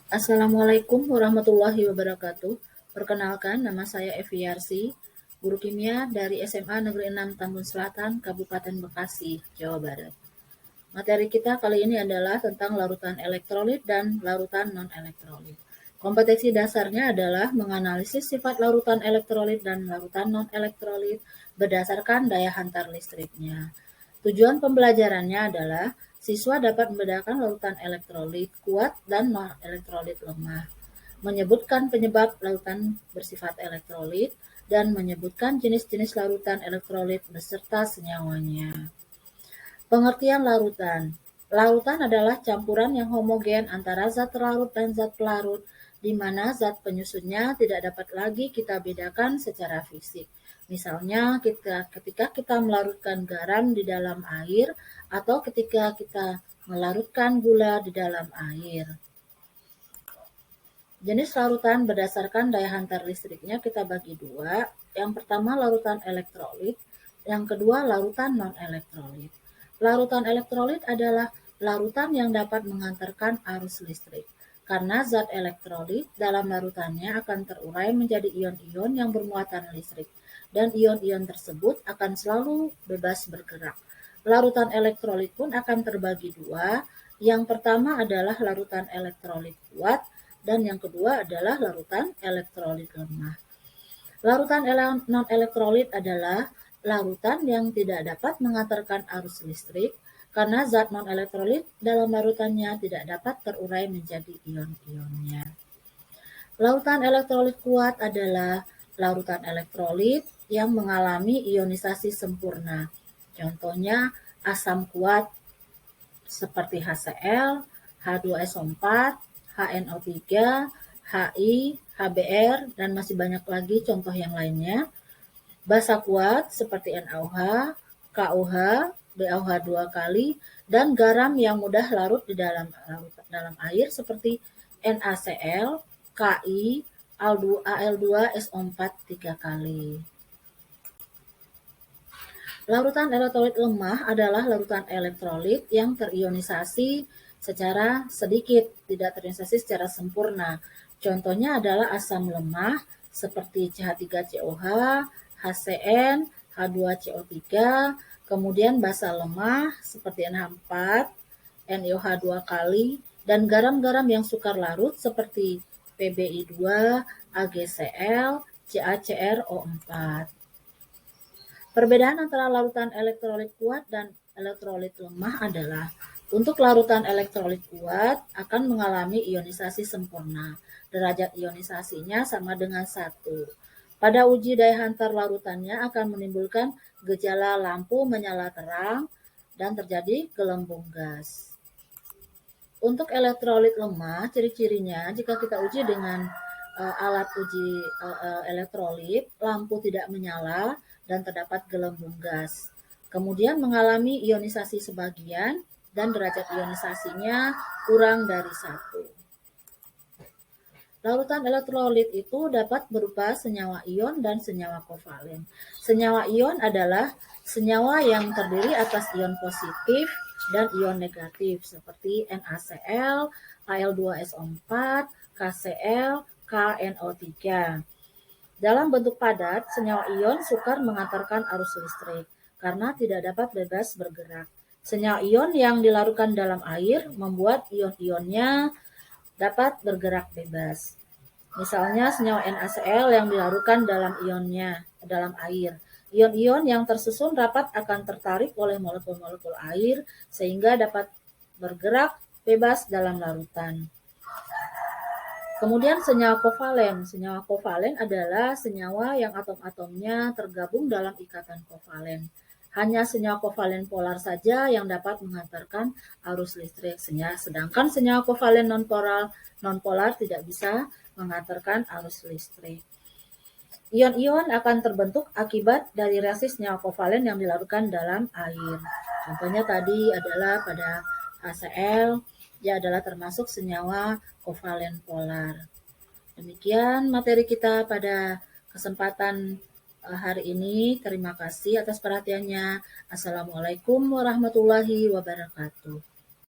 Assalamualaikum warahmatullahi wabarakatuh. Perkenalkan, nama saya Evi Yarsi, guru kimia dari SMA Negeri 6 Tambun Selatan, Kabupaten Bekasi, Jawa Barat. Materi kita kali ini adalah tentang larutan elektrolit dan larutan non-elektrolit. Kompetensi dasarnya adalah menganalisis sifat larutan elektrolit dan larutan non-elektrolit berdasarkan daya hantar listriknya. Tujuan pembelajarannya adalah siswa dapat membedakan larutan elektrolit kuat dan non-elektrolit lemah, menyebutkan penyebab larutan bersifat elektrolit, dan menyebutkan jenis-jenis larutan elektrolit beserta senyawanya. Pengertian larutan. Larutan adalah campuran yang homogen antara zat terlarut dan zat pelarut, di mana zat penyusunnya tidak dapat lagi kita bedakan secara fisik. Misalnya ketika kita melarutkan garam di dalam air atau ketika kita melarutkan gula di dalam air. Jenis larutan berdasarkan daya hantar listriknya kita bagi dua. Yang pertama larutan elektrolit, yang kedua larutan non-elektrolit. Larutan elektrolit adalah larutan yang dapat menghantarkan arus listrik, karena zat elektrolit dalam larutannya akan terurai menjadi ion-ion yang bermuatan listrik, dan ion-ion tersebut akan selalu bebas bergerak. Larutan elektrolit pun akan terbagi dua. Yang pertama adalah larutan elektrolit kuat, dan yang kedua adalah larutan elektrolit lemah. Larutan non-elektrolit adalah larutan yang tidak dapat mengantarkan arus listrik karena zat non-elektrolit dalam larutannya tidak dapat terurai menjadi ion-ionnya. Larutan elektrolit kuat adalah larutan elektrolit yang mengalami ionisasi sempurna. Contohnya asam kuat seperti HCl, H2SO4, HNO3, HI, HBr, dan masih banyak lagi contoh yang lainnya. Basa kuat seperti NaOH, KOH, BaOH 2 kali, dan garam yang mudah larut di dalam air seperti NaCl, Ki, Al2SO4 3 kali. Larutan elektrolit lemah adalah larutan elektrolit yang terionisasi secara sedikit, tidak terionisasi secara sempurna. Contohnya adalah asam lemah seperti CH3COH, HCN, H2CO3, kemudian basa lemah seperti NH4, NiOH 2 kali, dan garam-garam yang sukar larut seperti PbI2, AgCl, CaCrO4. Perbedaan antara larutan elektrolit kuat dan elektrolit lemah adalah untuk larutan elektrolit kuat akan mengalami ionisasi sempurna. Derajat ionisasinya sama dengan 1. Pada uji daya hantar larutannya akan menimbulkan gejala lampu menyala terang dan terjadi gelembung gas. Untuk elektrolit lemah, ciri-cirinya jika kita uji dengan alat uji elektrolit, lampu tidak menyala dan terdapat gelembung gas. Kemudian mengalami ionisasi sebagian dan derajat ionisasinya kurang dari 1. Larutan elektrolit itu dapat berupa senyawa ion dan senyawa kovalen. Senyawa ion adalah senyawa yang terdiri atas ion positif dan ion negatif seperti NaCl, Al2SO4, KCl, KNO3. Dalam bentuk padat, senyawa ion sukar mengantarkan arus listrik karena tidak dapat bebas bergerak. Senyawa ion yang dilarutkan dalam air membuat ion-ionnya dapat bergerak bebas. Misalnya senyawa NaCl yang dilarutkan dalam air. Ion-ion yang tersusun rapat akan tertarik oleh molekul-molekul air sehingga dapat bergerak bebas dalam larutan. Kemudian senyawa kovalen. Senyawa kovalen adalah senyawa yang atom-atomnya tergabung dalam ikatan kovalen. Hanya senyawa kovalen polar saja yang dapat menghantarkan arus listrik, sedangkan senyawa kovalen nonpolar tidak bisa menghantarkan arus listrik. Ion-ion akan terbentuk akibat dari reaksi senyawa kovalen yang dilarutkan dalam air. Contohnya tadi adalah pada HCl, dia adalah termasuk senyawa kovalen polar. Demikian materi kita pada kesempatan hari ini. Terima kasih atas perhatiannya. Assalamualaikum warahmatullahi wabarakatuh.